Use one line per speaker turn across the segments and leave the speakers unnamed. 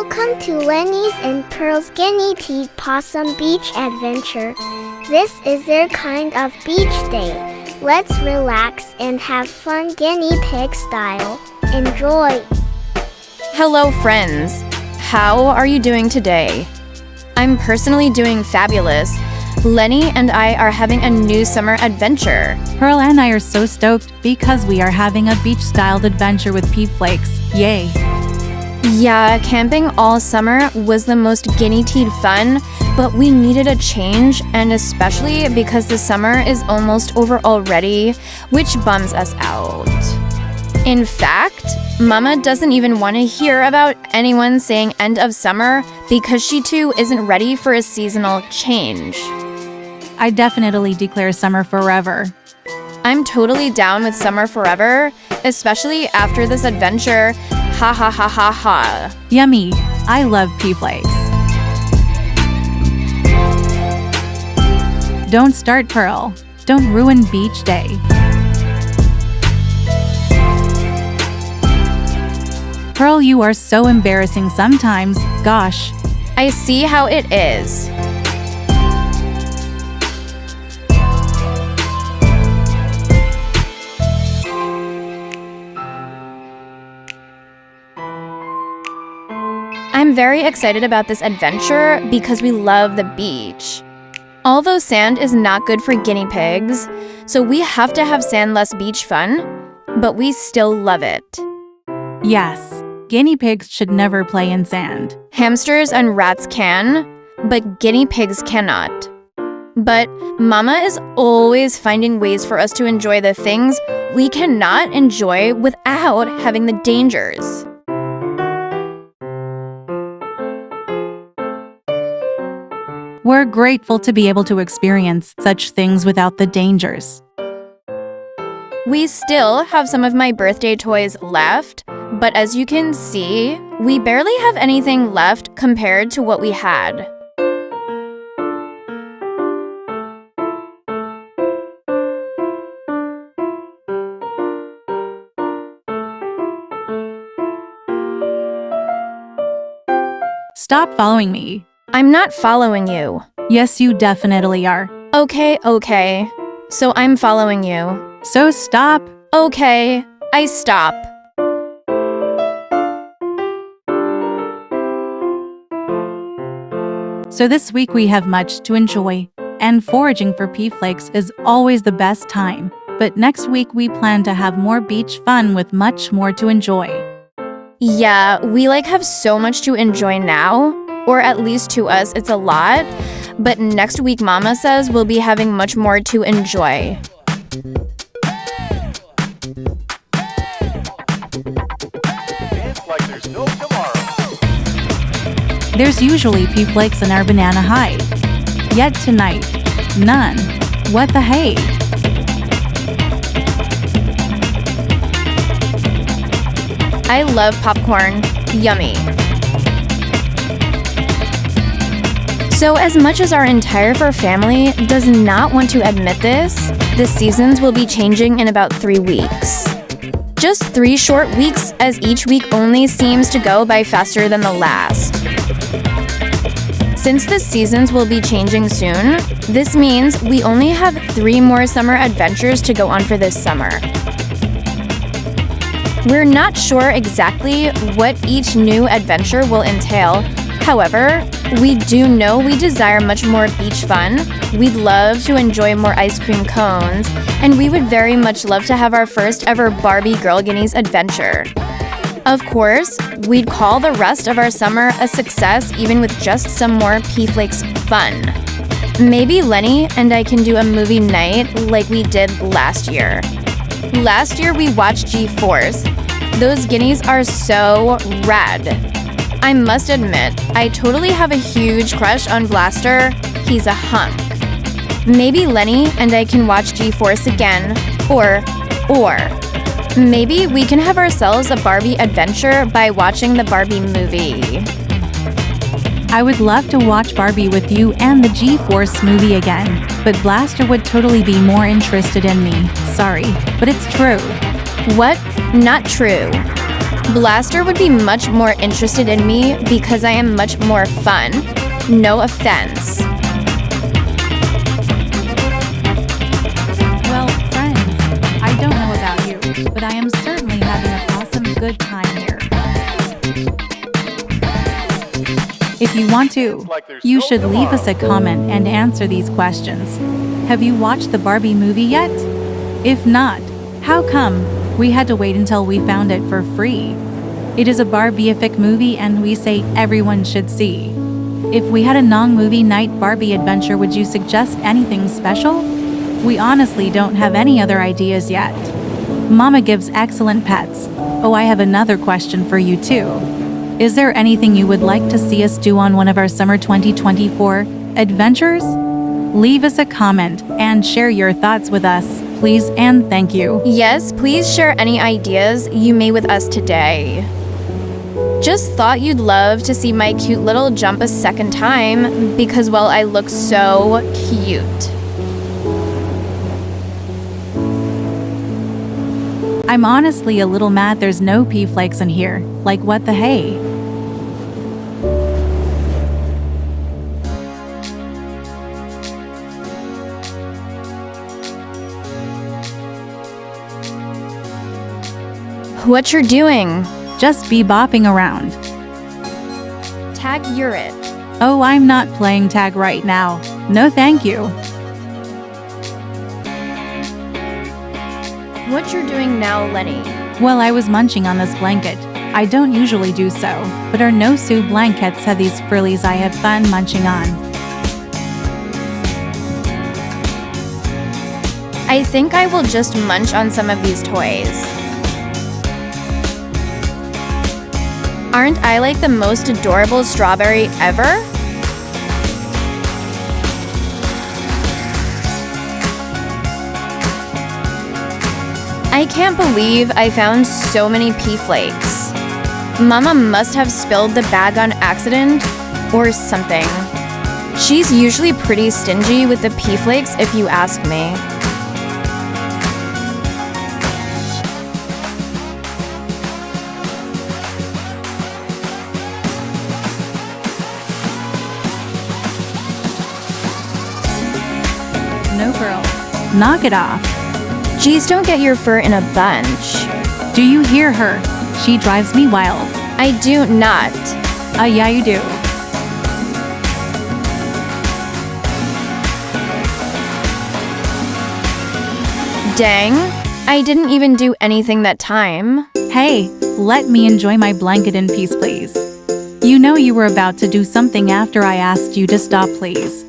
Welcome to Lenny's and Pearl's Guinea Pig Possum Beach Adventure. This is their kind of beach day. Let's relax and have fun guinea pig style. Enjoy!
Hello friends! How are you doing today? I'm personally doing fabulous. Lenny and I are having a new summer adventure.
Pearl and I are so stoked because we are having a beach-styled adventure with pea flakes. Yay!
Yeah, camping all summer was the most guinea-pig fun, but we needed a change, and especially because the summer is almost over already, which bums us out. In fact, Mama doesn't even want to hear about anyone saying end of summer because she too isn't ready for a seasonal change.
I definitely declare summer forever.
I'm totally down with summer forever, especially after this adventure. Ha ha ha ha ha.
Yummy! I love pea flakes. Don't start, Pearl. Don't ruin beach day. Pearl, you are so embarrassing sometimes. Gosh.
I see how it is. I'm very excited about this adventure because we love the beach. Although sand is not good for guinea pigs, so we have to have sandless beach fun, but we still love it.
Yes, guinea pigs should never play in sand.
Hamsters and rats can, but guinea pigs cannot. But Mama is always finding ways for us to enjoy the things we cannot enjoy without having the dangers.
We're grateful to be able to experience such things without the dangers.
We still have some of my birthday toys left, but as you can see, we barely have anything left compared to what we had.
Stop following me.
I'm not following you.
Yes, you definitely are.
Okay. So I'm following you.
So stop.
Okay, I stop.
So this week we have much to enjoy, and foraging for pea flakes is always the best time. But next week we plan to have more beach fun with much more to enjoy.
Yeah, we have so much to enjoy now, or at least to us it's a lot, but next week Mama says we'll be having much more to enjoy.
There's usually pea flakes in our banana hide. Yet tonight, none. What the hey?
I love popcorn. Yummy. So as much as our entire fur family does not want to admit this, the seasons will be changing in about 3 weeks. Just 3 short weeks, as each week only seems to go by faster than the last. Since the seasons will be changing soon, this means we only have 3 more summer adventures to go on for this summer. We're not sure exactly what each new adventure will entail. However, we do know we desire much more beach fun, we'd love to enjoy more ice cream cones, and we would very much love to have our first ever Barbie Girl Guineas adventure. Of course, we'd call the rest of our summer a success even with just some more pea flakes fun. Maybe Lenny and I can do a movie night like we did last year. Last year we watched G-Force. Those guineas are so rad. I must admit, I totally have a huge crush on Blaster. He's a hunk. Maybe Lenny and I can watch G-Force again, or maybe we can have ourselves a Barbie adventure by watching the Barbie movie.
I would love to watch Barbie with you and the G-Force movie again, but Blaster would totally be more interested in me. Sorry, but it's true.
What? Not true. Blaster would be much more interested in me because I am much more fun. No offense.
Well, friends, I don't know about you, but I am certainly having an awesome good time here. If you want to, you should leave us a comment and answer these questions. Have you watched the Barbie movie yet? If not, how come? We had to wait until we found it for free. It is a Barbie-ific movie and we say everyone should see. If we had a non-movie night Barbie adventure, would you suggest anything special? We honestly don't have any other ideas yet. Mama gives excellent pets. Oh, I have another question for you too. Is there anything you would like to see us do on one of our summer 2024 adventures? Leave us a comment and share your thoughts with us, please and thank you.
Yes, please share any ideas you may with us today. Just thought you'd love to see my cute little jump a second time because, well, I look so cute.
I'm honestly a little mad there's no pea flakes in here. Like, what the hey?
What you're doing?
Just bebopping around.
Tag, you're it.
Oh, I'm not playing tag right now. No thank you.
What you're doing now, Lenny?
Well, I was munching on this blanket. I don't usually do so, but our no-sue blankets have these frillies I have fun munching on.
I think I will just munch on some of these toys. Aren't I like the most adorable strawberry ever? I can't believe I found so many pea flakes. Mama must have spilled the bag on accident or something. She's usually pretty stingy with the pea flakes if you ask me.
No girl. Knock it off.
Geez, don't get your fur in a bunch.
Do you hear her? She drives me wild.
I do not.
Yeah, you do.
Dang, I didn't even do anything that time.
Hey, let me enjoy my blanket in peace, please. You know you were about to do something after I asked you to stop, please.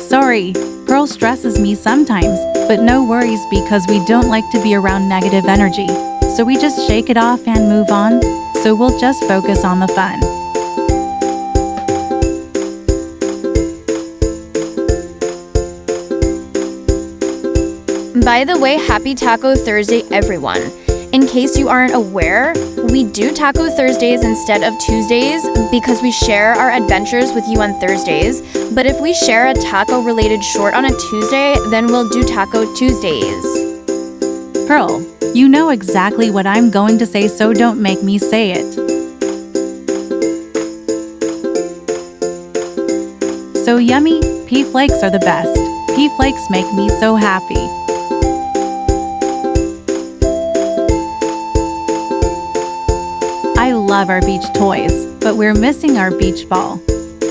Sorry, Pearl stresses me sometimes, but no worries because we don't like to be around negative energy. So we just shake it off and move on. So we'll just focus on the fun.
By the way, happy Taco Thursday, everyone. In case you aren't aware, we do Taco Thursdays instead of Tuesdays because we share our adventures with you on Thursdays. But if we share a taco-related short on a Tuesday, then we'll do Taco Tuesdays.
Pearl, you know exactly what I'm going to say, so don't make me say it. So yummy, pea flakes are the best. Pea flakes make me so happy. I love our beach toys, but we're missing our beach ball.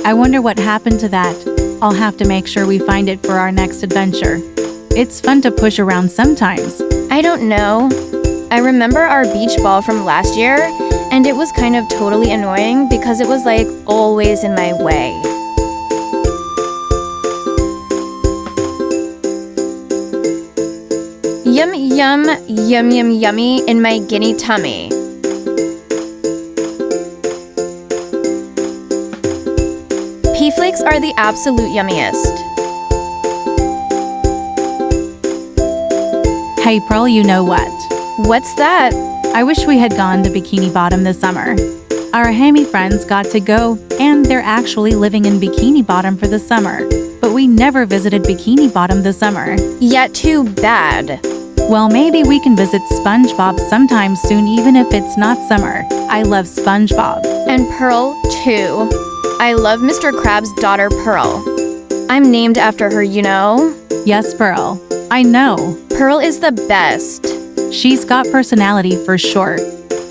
I wonder what happened to that. I'll have to make sure we find it for our next adventure. It's fun to push around sometimes.
I don't know. I remember our beach ball from last year, and it was kind of totally annoying because it was like always in my way. Yum, yum, yum, yum, yummy in my guinea tummy. Pea flakes are the absolute yummiest.
Hey Pearl, you know what?
What's that?
I wish we had gone to Bikini Bottom this summer. Our hammy friends got to go, and they're actually living in Bikini Bottom for the summer. But we never visited Bikini Bottom this summer.
Yeah, too bad.
Well, maybe we can visit SpongeBob sometime soon, even if it's not summer. I love SpongeBob.
And Pearl, too. I love Mr. Krabs' daughter, Pearl. I'm named after her, you know?
Yes, Pearl. I know.
Pearl is the best.
She's got personality for sure.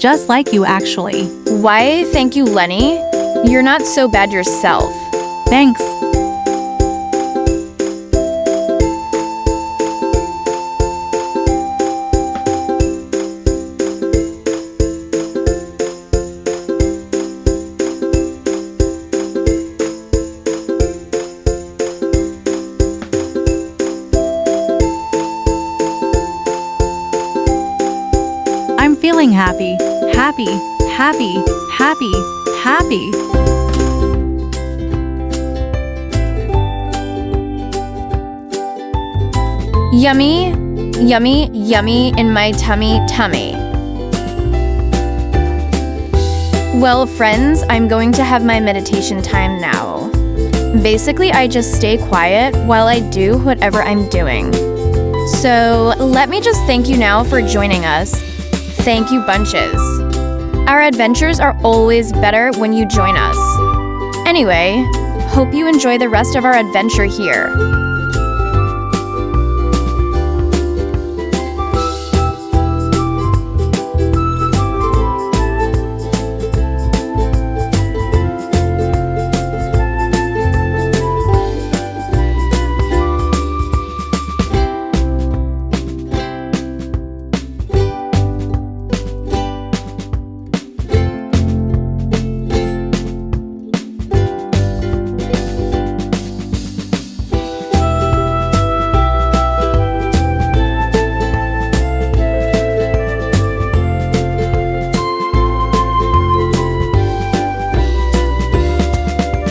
Just like you, actually.
Why, thank you, Lenny. You're not so bad yourself.
Thanks. I'm feeling happy, happy, happy, happy, happy.
Yummy, yummy, yummy in my tummy. Well, friends, I'm going to have my meditation time now. Basically, I just stay quiet while I do whatever I'm doing. So, let me just thank you now for joining us. Thank you, bunches. Our adventures are always better when you join us. Anyway, hope you enjoy the rest of our adventure here.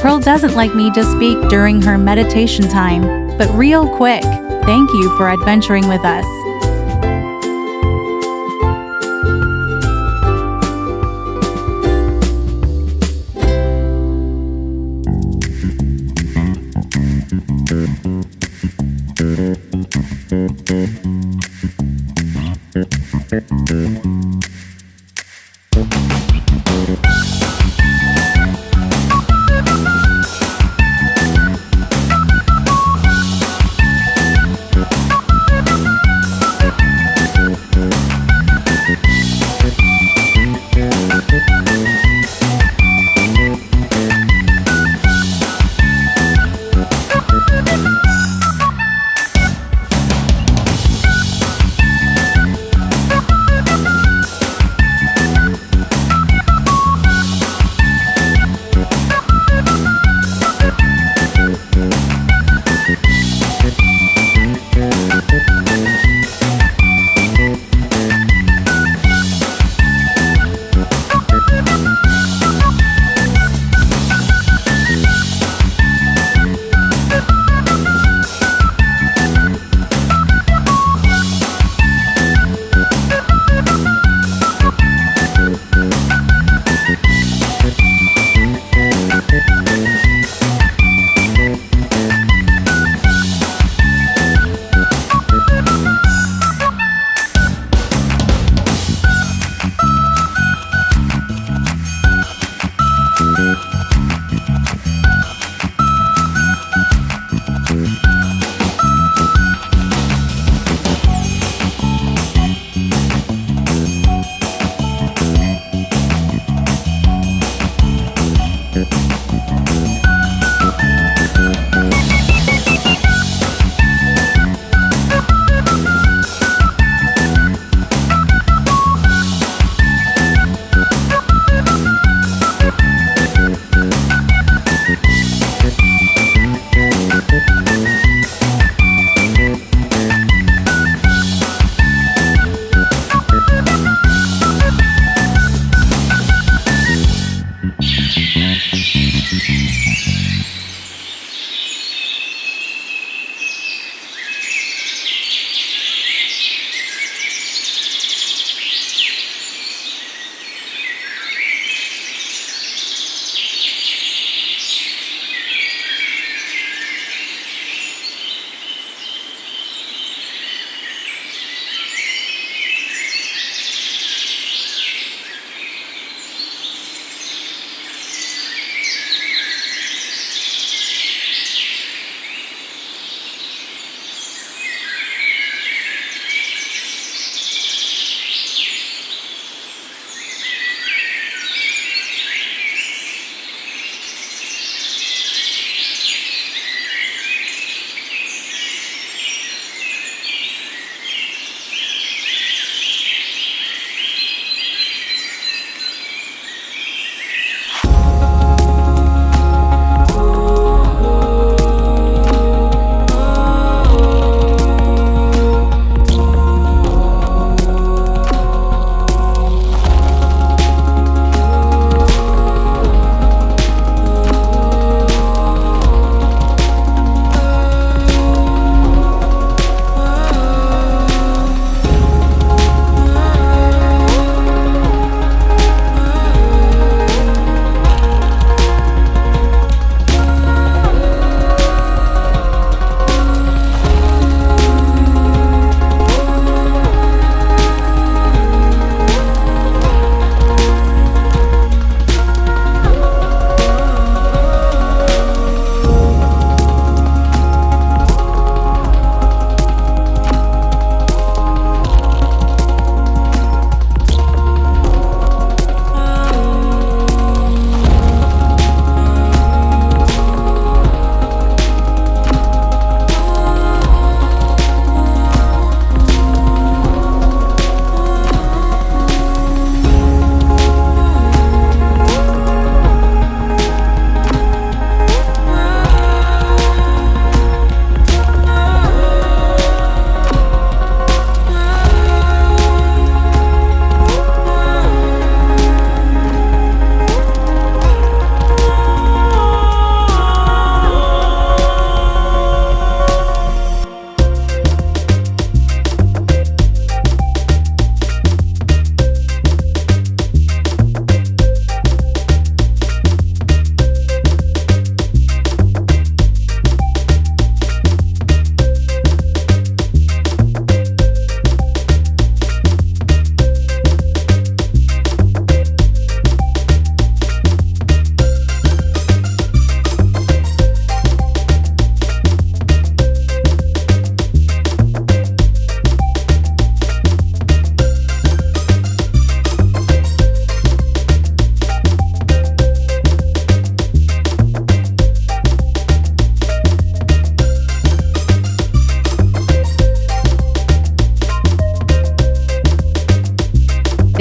Pearl doesn't like me to speak during her meditation time, but real quick, thank you for adventuring with us.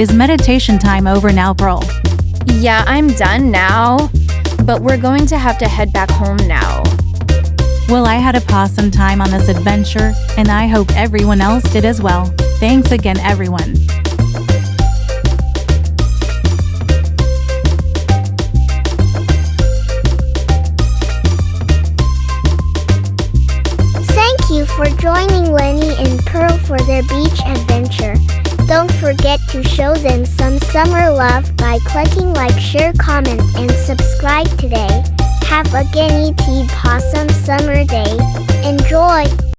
Is meditation time over now, Pearl?
Yeah, I'm done now, but we're going to have to head back home now.
Well, I had a awesome time on this adventure, and I hope everyone else did as well. Thanks again, everyone.
Thank you for joining Lenny and Pearl for their beach adventure. Don't forget to show them some summer love by clicking like, share, comment, and subscribe today. Have a guinea pig possum summer day. Enjoy!